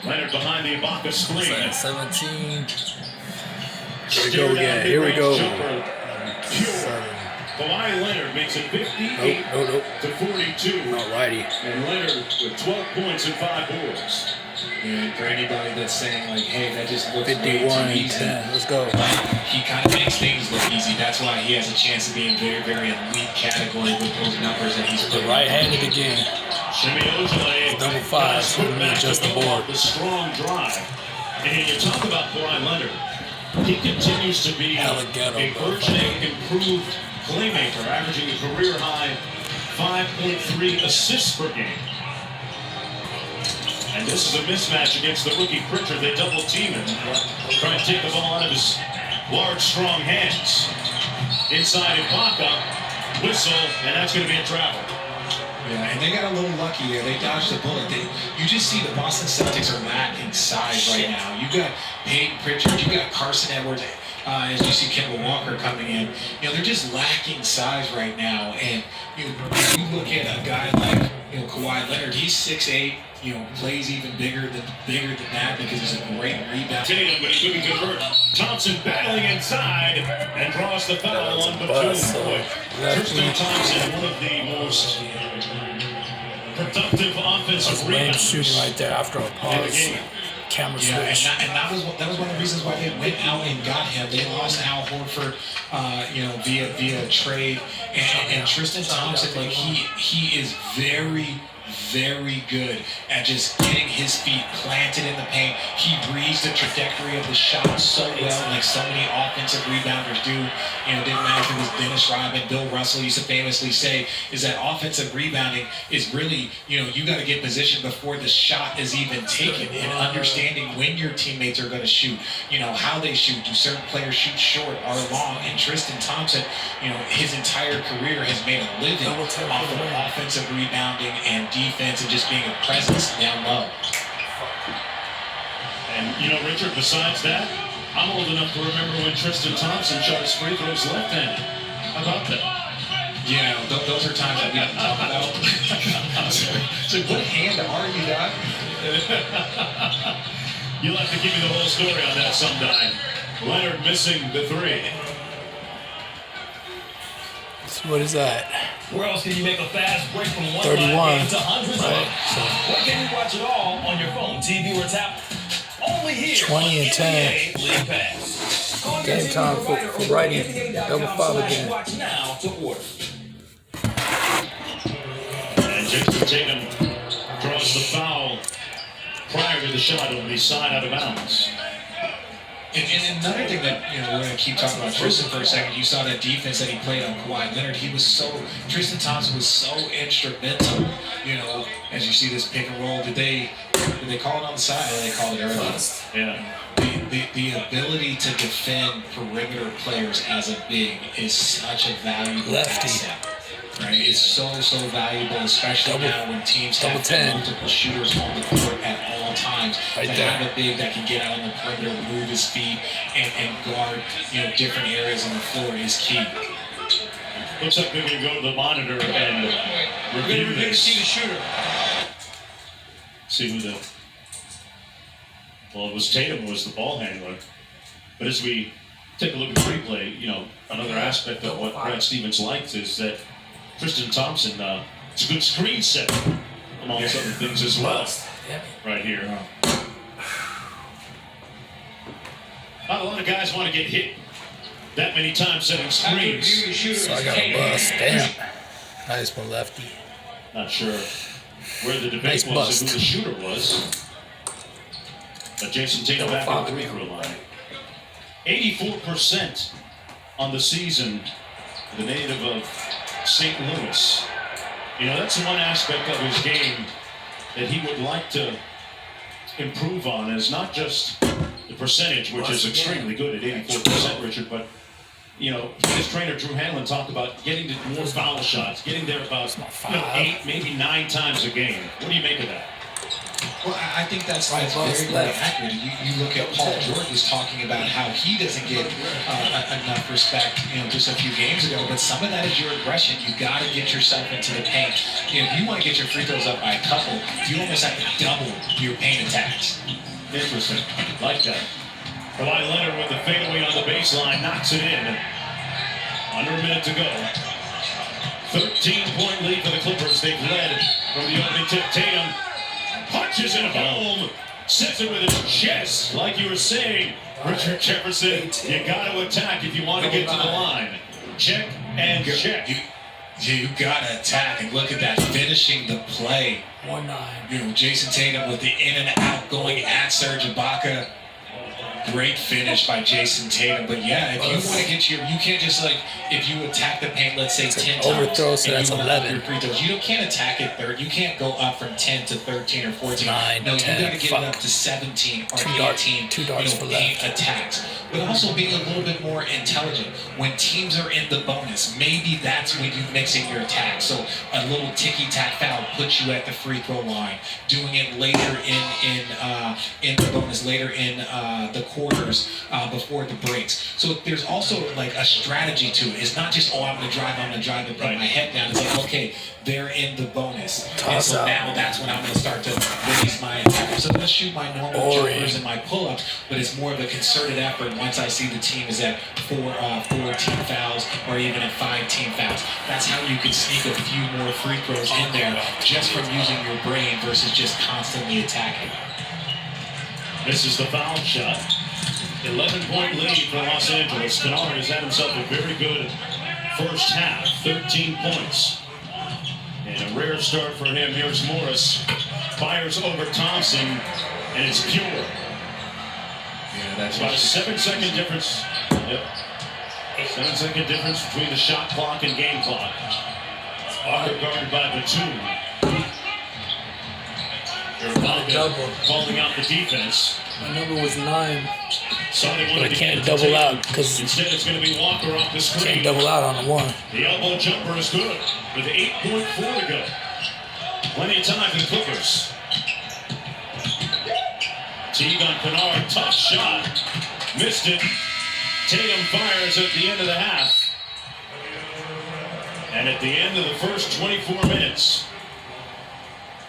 Leonard behind the Ibaka screen. 17. Here we go again. Here we go. Kawhi Leonard makes it 58 to 42. Not righty. And Leonard with 12 points and 5 boards. And for anybody that's saying, like, hey, that just looks 51-10. Let's go. He kind of makes things look easy. That's why he has a chance to be in very, very elite category with those numbers that he's put. Right-handed again. Shimmy Ojale. Double five. Just the board. The strong drive. And you talk about Kawhi Leonard. He continues to be a burgeoning, improved playmaker, averaging a career-high 5.3 assists per game. And this is a mismatch against the rookie Pritchard. They double-team him, trying to take the ball out of his large, strong hands. Inside Ibaka, whistle, and that's going to be a travel. Yeah, and they got a little lucky there. They dodged the bullet. You just see the Boston Celtics are lacking size right now. You got Peyton Pritchard, you got Carson Edwards, as you see Kemba Walker coming in. You know, they're just lacking size right now. And you look at a guy like Kawhi Leonard. He's 6'8". Plays even bigger than that because he's a great rebound. Tatum, but he couldn't convert. Thompson battling inside and draws the foul on Batum. Tristan Thompson, one of the most productive offensive rebounders. Shooting right there after a pause. Camera switch. And that was one of the reasons why they went out and got him. They lost Al Horford, via trade, and Tristan Thompson, like he is very, very good at just getting his feet planted in the paint. He reads the trajectory of the shot so well, like so many offensive rebounders do. It didn't matter if it was Dennis Rodman, Bill Russell used to famously say, is that offensive rebounding is really, you got to get positioned before the shot is even taken, and understanding when your teammates are going to shoot, how they shoot. Do certain players shoot short or long? And Tristan Thompson, his entire career has made a living off of offensive rebounding and defense and just being a presence down low. And Richard, besides that, I'm old enough to remember when Tristan Thompson shot his free throws left-handed. How about that? Yeah, those are times that we don't talk about. So what hand are you, Doc? You'll have to give me the whole story on that sometime. Leonard missing the three. So what is that? Where else can you make a fast break from one 31, to hundreds right? Why can't you watch it all on your phone, TV, or tablet? Only here 20 and 10. League Pass. Game time for righty. Double five again. Watch now to order. And Jason Tatum draws the foul prior to the shot over the side out of bounds. And another thing that, we're going to keep talking about Tristan for a second. You saw that defense that he played on Kawhi Leonard. Tristan Thompson was so instrumental, as you see this pick and roll. Did they call it on the side or did they call it early? Yeah. The ability to defend perimeter players as a big is such a valuable asset. Right? It's so valuable, especially now when teams have multiple shooters on the court at all times. To have a big that can get out on the perimeter, move his feet, and guard different areas on the floor is key. Looks like they're going to go to the monitor and review this. See the shooter. See who it was Tatum was the ball handler. But as we take a look at the replay, another aspect of what Brad Stevens likes is that Tristan Thompson, it's a good screen set amongst other things as well. Right here. Not a lot of guys want to get hit that many times setting screens. So I got a bust. Damn. Nice one, lefty. Not sure where the debate was and who the shooter was. But Jason Tatum back at the free throw line. 84% on the season, the native of St. Louis. That's one aspect of his game that he would like to improve on, is not just the percentage, which is extremely good at 84%, Richard, but his trainer Drew Hanlon talked about getting to more foul shots, getting there about 8, maybe 9 times a game. What do you make of that? Well, I think that's very, bust, very left. accurate. You look at Paul George was talking about how he doesn't get enough respect, just a few games ago. But some of that is your aggression. You got to get yourself into the paint. If you want to get your free throws up by a couple, you almost have to double your paint attacks. Interesting. Like that. Kawhi Leonard with the fadeaway on the baseline knocks it in. Under a minute to go. 13-point lead for the Clippers. They've led from the opening tip. Tatum punches it home. Sets it with his chest. Like you were saying, Richard Jefferson, you got to attack if you want to get to the line. Check and check. You got to attack. And look at that, finishing the play. 1-9. Jason Tatum with the in and out going at Serge Ibaka. Great finish by Jason Tatum. But yeah, if you want to get you can't just if you attack the paint, let's say 10 times. Overthrow, so that's 11. Your free throws, you can't attack it third. You can't go up from 10 to 13 or 14. 9, no, 10, you got to get it up to 17 or 18. Two darts for paint left. attacks. But also being a little bit more intelligent. When teams are in the bonus, maybe that's when you mix in your attack. So a little ticky-tack foul puts you at the free throw line. Doing it later in the bonus, later in the quarters before the breaks. So there's also a strategy to it. It's not just, I'm going to drive and put my head down. It's okay, they're in the bonus. And so now that's when I'm going to start to raise my attack. So I'm going to shoot my normal jumpers and my pull-ups, but it's more of a concerted effort once I see the team is at 4 team fouls or even at 5 team fouls. That's how you can sneak a few more free throws in there just from using your brain versus just constantly attacking. This is the foul shot. 11-point lead for Los Angeles. Kennard has had himself a very good first half. 13 points. And a rare start for him. Here's Morris. Fires over Thompson. And it's pure. Yeah, that's About a 7-second difference. Yep. 7-second difference between the shot clock and game clock. Walker guarded by Batum. They're calling out the defense. My number was 9. So they But I can't double out because instead it's going to be Walker off the screen. can't double out on the 1. The elbow jumper is good with 8.4 to go. Plenty of time for the Clippers. Teague on Kennard, tough shot. Missed it. Tatum fires at the end of the half. And at the end of the first 24 minutes,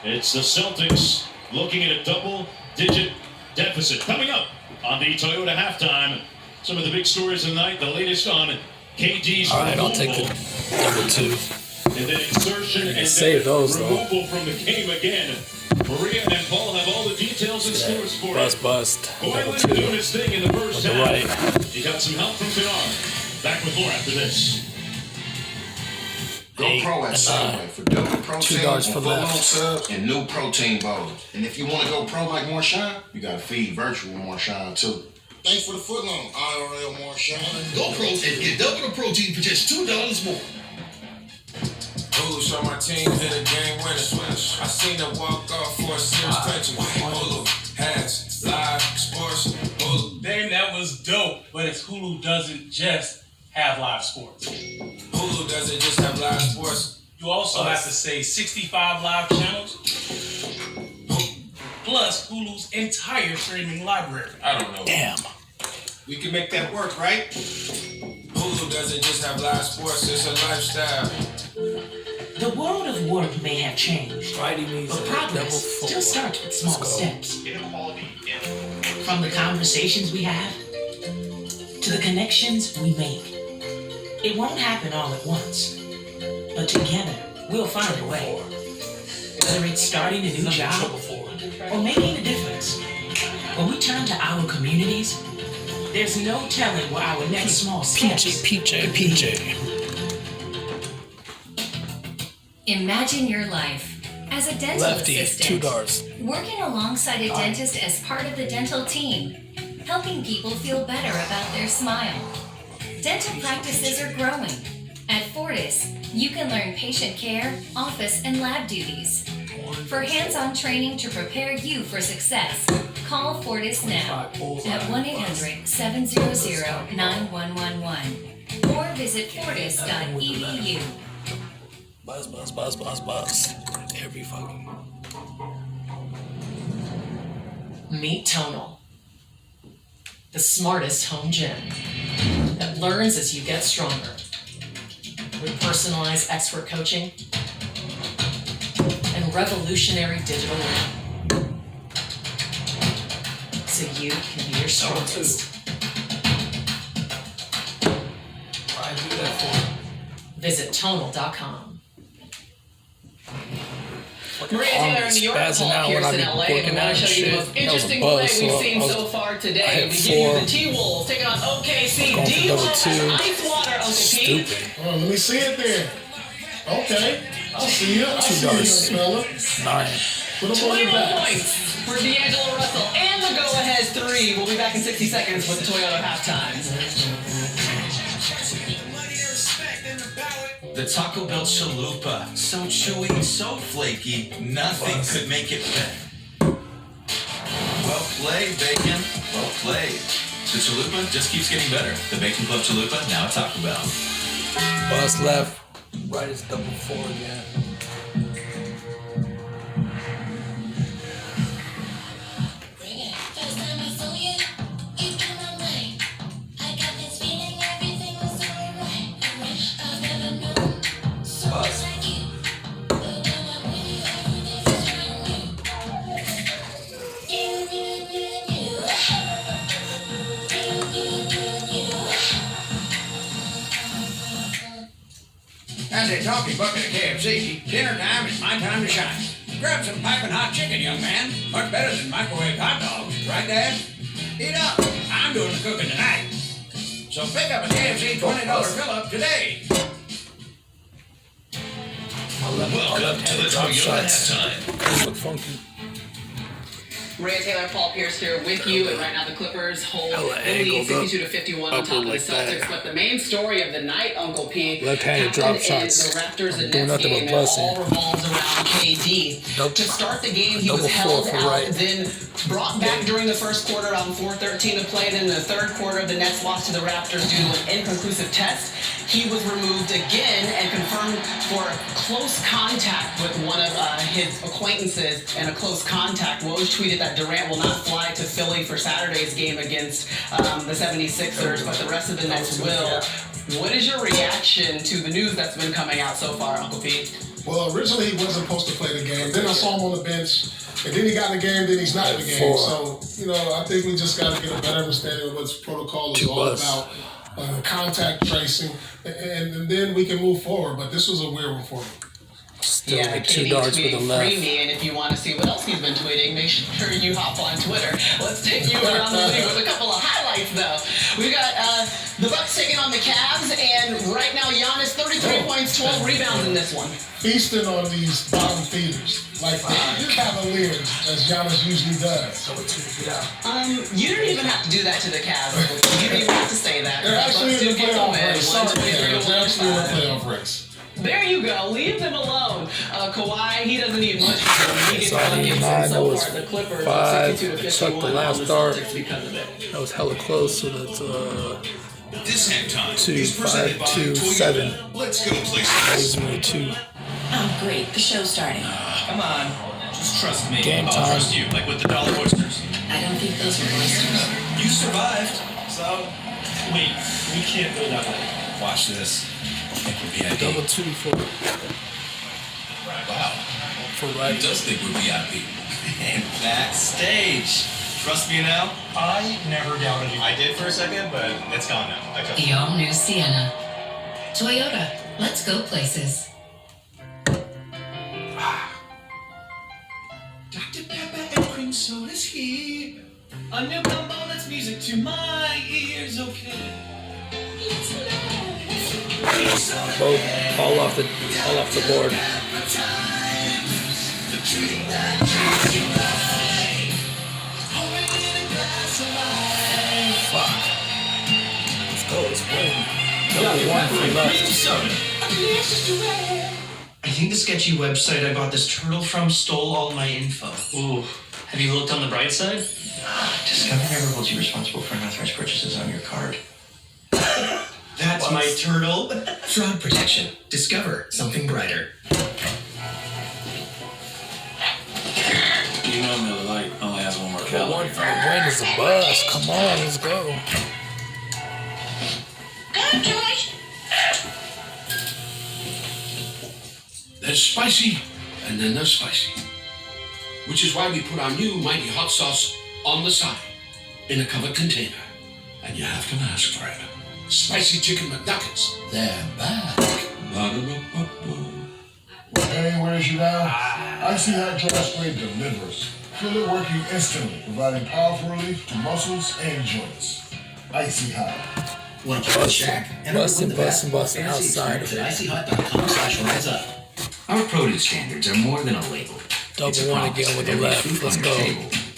it's the Celtics looking at a double-digit deficit. Coming up on the Toyota Halftime, some of the big stories of the night, the latest on KD's All right, I'll take the number 2. and then insertion and save then those, though. removal from the game again. Maria and Paul have all the details and scores for us. Bust. Kawhi Number Leonard 2. doing his thing in the first the half. right. He got some help from Kennard. Back with more after this. Go pro at Subway for double protein, 2 darts for and foot long left. subs, and new protein bowls. And if you want to go pro like Marshawn, you got to feed virtual Marshawn too. Thanks for the foot long, IRL Marshawn. Go pro and get double the protein for just $2 more. Hulu saw my team hit a game winner. I seen them walk off for a serious pension. Hulu has live sports. Hulu. Damn, that was dope. But it's Hulu doesn't just have live sports. Hulu doesn't just have live sports. You also have to say 65 live channels, plus Hulu's entire streaming library. I don't know. Damn. We can make that work, right? Hulu doesn't just have live sports, it's a lifestyle. The world of work may have changed, Righty means but double progress 4. still starts with small Let's go. steps. From the conversations we have to the connections we make. It won't happen all at once, but together we'll find a way. Whether it's starting a new job or making a difference, when we turn to our communities, there's no telling where our next small steps. PJ. Imagine your life as a dental Lefty, assistant, 2 darts. working alongside a dentist as part of the dental team, helping people feel better about their smile. Dental practices are growing. At Fortis, you can learn patient care, office, and lab duties. For hands-on training to prepare you for success, call Fortis now at 1-800-700-9111 or visit fortis.edu. Buzz. Every fucking. Meet Tonal, the smartest home gym that learns as you get stronger with personalized expert coaching and revolutionary digital learning, so you can be your strongest. I do that for Visit tonal.com. Maria Taylor in New York, Paul Pierce in LA, and we want to show you the most interesting play we've seen so far today. We give you the T-Wolves taking on OKC. D-Wolves ice water, OKC. stupid. Oh, let me see it then. Okay. I'll see you. I see you, fella. 9. Put them on your 21 back. points for D'Angelo Russell and the go-ahead 3. We'll be back in 60 seconds with the Toyota halftime. The Taco Bell chalupa. So chewy, so flaky, nothing could make it better. Well played, Bacon. Well played. The chalupa just keeps getting better. The Bacon Club chalupa, now at Taco Bell. Bus left. Right is double 4 again. As a talking bucket of KFC, dinner time is my time to shine. Grab some piping hot chicken, young man. Much better than microwave hot dogs, right, Dad? Eat up. I'm doing the cooking tonight. So pick up a KFC $20 fill-up today. Welcome to the Toyota halftime. Look funky. Maria Taylor, Paul Pierce here with you, and right now the Clippers hold the lead 62-51 on top of the Celtics. But the main story of the night, Uncle P, Left-handed drop shots. The Raptors and Doing Nets nothing game, but and busting. all revolves around KD. To start the game, he was held out, then brought back during the first quarter, around 4:13 to play. Then in the third quarter, the Nets lost to the Raptors due to an inconclusive test. He was removed again and confirmed for close contact with one of his acquaintances and a close contact. Woj tweeted that Durant will not fly to Philly for Saturday's game against the 76ers, but the rest of the Nets will. What is your reaction to the news that's been coming out so far, Uncle Pete? Well, originally he wasn't supposed to play the game. Then I saw him on the bench. And then he got in the game, then he's not in the game. So, I think we just got to get a better understanding of what protocol is all about. Contact tracing, and then we can move forward. But this was a weird one for me. Still yeah, with 2 darts with the left. Free me, and if you want to see what else he's been tweeting, make sure you hop on Twitter. Let's take you around the league with a couple of highlights, though. We got the Bucks taking on the Cavs, and right now Giannis 33 points, 12 rebounds in this one. Feasting on these bottom feeders, like the Cavaliers, as Giannis usually does. You didn't even have to do that to the Cavs. You didn't even have to say that. They're actually in the playoff race. They're actually in the playoff race. There you go. Leave them alone. Kawhi, he doesn't need much. He gets buckets, and so far the Clippers 62-51 the last on the dart. Celtics because of it. That was hella close, so that's This halftime 2, 5, 2, 7. Let's go places. That was only 2. Oh, great. The show's starting. Come on, just trust me. Game I'll time. trust you, like with the dollar oysters. I don't think those are oysters. You survived, so wait, we can't go that way. Watch this. I think we're VIP. Double 2 for Wow. right. He does think we're VIP. And backstage. Trust me now. I never doubted you. I did for a second, but it's gone now. I trust The all-new Sienna. Toyota. Let's go places. Dr. Pepper and cream soda's here. A new combo that's music to my ears, okay. Both all off the board. Fuck. Let's go. Let's win. Double 1 for left. I think the sketchy website I bought this turtle from stole all my info. Ooh. Have you looked on the bright side? Discover never holds you responsible for unauthorized purchases on your card. That's my turtle. Fraud protection. Discover something brighter. You know Miller Lite only has one more But one for the win is a buzz. Come on, let's go. Good choice. There's spicy, and then there's spicy. Which is why we put our new mighty hot sauce on the side in a covered container. And you have to ask for it. Spicy chicken McNuggets. They're back. Hey, where's you now? Icy Hot Glass Spray delivers. Feel it working instantly, providing powerful relief to muscles and joints. Icy Hot. Want to try the shack? Busting outside of it. icyhot.com/riseup. Our produce standards are more than a label. Double one again with the left. Let's go.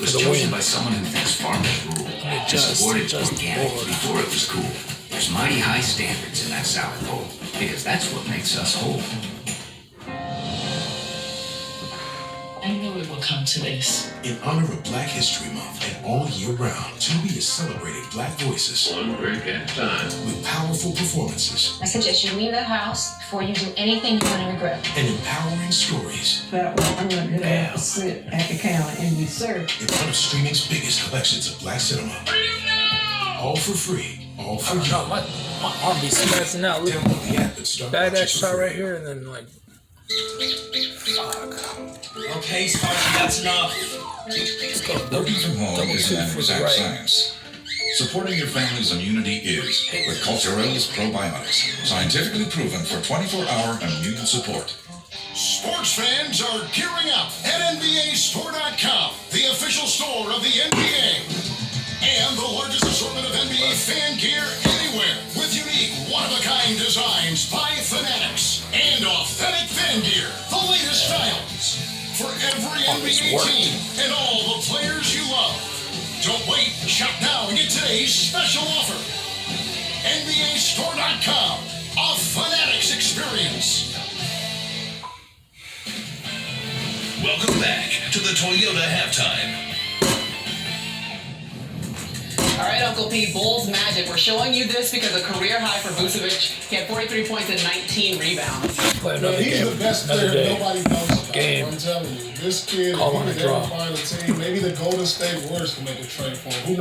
Was chosen by someone who thinks farmers rule and supported organic before it was cool. There's mighty high standards in that South Pole because that's what makes us whole. I knew it would come to this. In honor of Black History Month and all year round, Tubi is celebrating Black voices. One drink at a time. With powerful performances. I suggest you leave the house before you do anything you're going to regret. And empowering stories. That way I'm going to have to sit at the counter and be served. In one of streaming's biggest collections of Black cinema. All for free. All for you. No, my arm be smashing out. Look, bad that shot right here, and then like, fuck. Okay, Sparky, that's enough. Working from home isn't an exact science. Supporting your family's immunity is with Culturel's Probiotics, scientifically proven for 24-hour immune support. Sports fans are gearing up at NBAStore.com, the official store of the NBA. And the largest assortment of NBA fan gear anywhere, with unique, one-of-a-kind designs by Fanatics and authentic fan gear, the latest styles for every NBA team and all the players you love. Don't wait, shop now and get today's special offer. NBAStore.com, a Fanatics experience. Welcome back to the Toyota Halftime. All right, Uncle P, Bulls Magic. We're showing you this because a career high for Vucevic. He had 43 points and 19 rebounds. He's the best player nobody knows about. I'm telling you, this kid, if he could ever find a team, maybe the Golden State Warriors can make a trade for him. Who knows?